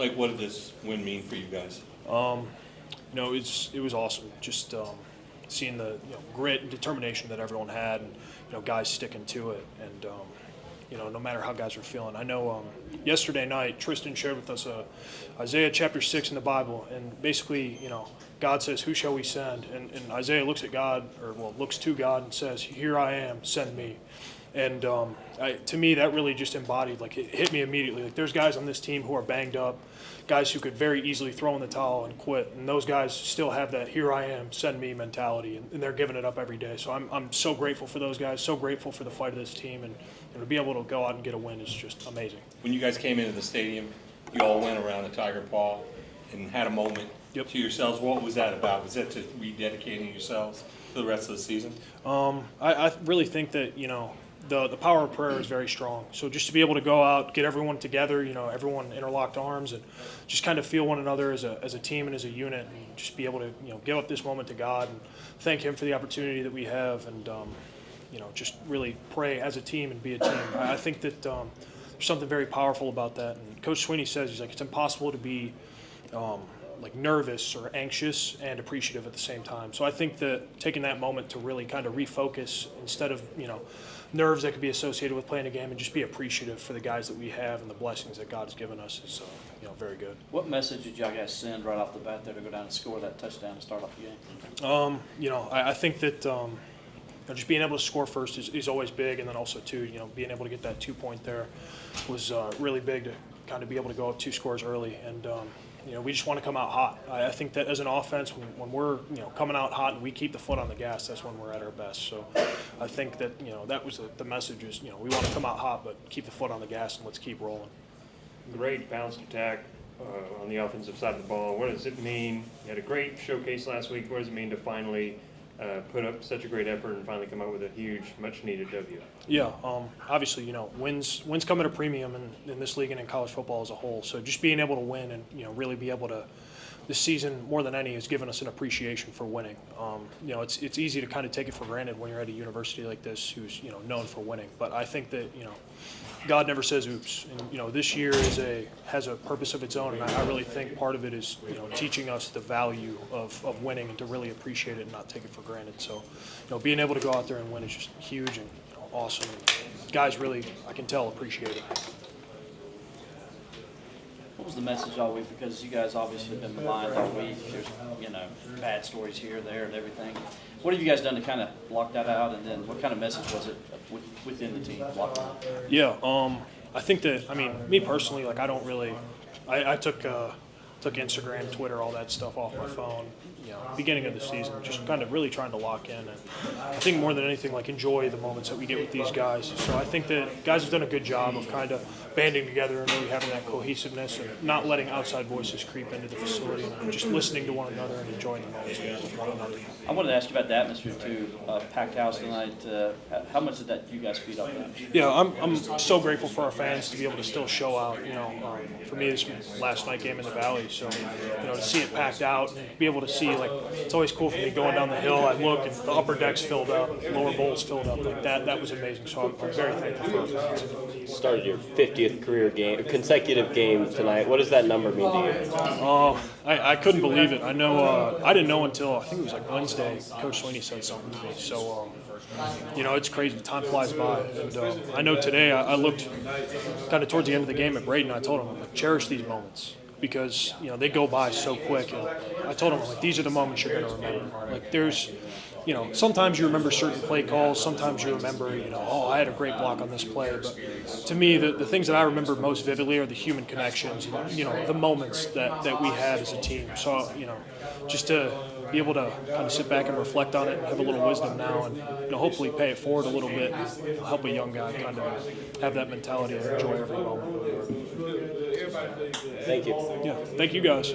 Blake, what did this win mean for you guys? It was awesome. Just seeing the grit and determination that everyone had, and guys sticking to it, and no matter how guys are feeling. I know yesterday night Tristan shared with us Isaiah chapter 6 in the Bible, and basically God says, "Who shall we send?" And Isaiah looks at God, looks to God and says, "Here I am, send me." And to me, that really just embodied, like, it hit me immediately. Like, there's guys on this team who are banged up, guys who could very easily throw in the towel and quit, and those guys still have that "here I am, send me" mentality, and they're giving it up every day. So I'm so grateful for those guys, so grateful for the fight of this team, and to be able to go out and get a win is just amazing. When you guys came into the stadium, you all went around the Tiger Paw and had a moment to yourselves. What was that about? Was that to rededicating yourselves for the rest of the season? I really think that the power of prayer is very strong. So just to be able to go out, get everyone together, everyone interlocked arms, and just kind of feel one another as a team and as a unit, and just be able to give up this moment to God and thank Him for the opportunity that we have, and just really pray as a team and be a team. I think that there's something very powerful about that. And Coach Sweeney says, he's like, it's impossible to be like nervous or anxious and appreciative at the same time. So I think that taking that moment to really kind of refocus, instead of nerves that could be associated with playing a game, and just be appreciative for the guys that we have and the blessings that God has given us is very good. What message did y'all guys send right off the bat there to go down and score that touchdown to start off the game? I think that just being able to score first is always big, and then also too, being able to get that 2-point there was really big, to kind of be able to go up 2 scores early, and we just want to come out hot. I think that as an offense, when we're coming out hot and we keep the foot on the gas, that's when we're at our best. So I think that that was the message is we want to come out hot, but keep the foot on the gas and let's keep rolling. Great balanced attack on the offensive side of the ball. What does it mean? You had a great showcase last week. What does it mean to finally put up such a great effort and finally come out with a huge, much-needed W? Yeah, obviously, wins come at a premium in this league and in college football as a whole. So just being able to win and really be able to, this season more than any has given us an appreciation for winning. It's easy to kind of take it for granted when you're at a university like this who's known for winning. But I think that God never says oops, and this year has a purpose of its own, and I really think part of it is teaching us the value of winning and to really appreciate it and not take it for granted. So being able to go out there and win is just huge and awesome. And guys really, I can tell, appreciate it. What was the message all week? Because you guys obviously have been maligned all week. There's bad stories here, there, and everything. What have you guys done to kind of block that out? And then what kind of message was it within the team? Yeah, I think that, me personally, like, I don't really, I took Instagram, Twitter, all that stuff off my phone, beginning of the season, just kind of really trying to lock in. And I think more than anything, like, enjoy the moments that we get with these guys. So I think that guys have done a good job of kind of banding together and really having that cohesiveness and not letting outside voices creep into the facility, and just listening to one another and enjoying the moments we have with one another. I wanted to ask you about the atmosphere too. Packed house tonight. How much did that you guys feed off that? Yeah, I'm so grateful for our fans to be able to still show out. For me, this was last night game in the Valley, so to see it packed out and be able to see, like, it's always cool for me going down the hill. I look and the upper deck's filled up, lower bowls filled up. Like that was amazing. So I'm very thankful for our fans. Started your 50th consecutive game tonight. What does that number mean to you? I couldn't believe it. I know I didn't know until I think it was like Wednesday. Coach Sweeney said something to me. So it's crazy. Time flies by. And I know today I looked kind of towards the end of the game at Braden. I told him, cherish these moments, because they go by so quick. And I told him, like, these are the moments you're going to remember. Like, there's sometimes you remember certain play calls, sometimes you remember, I had a great block on this play. But to me, the things that I remember most vividly are the human connections, the moments that we had as a team. So, just to be able to kind of sit back and reflect on it and have a little wisdom now, and hopefully pay it forward a little bit and help a young guy kind of have that mentality and enjoy every moment. Thank you. Yeah, thank you guys.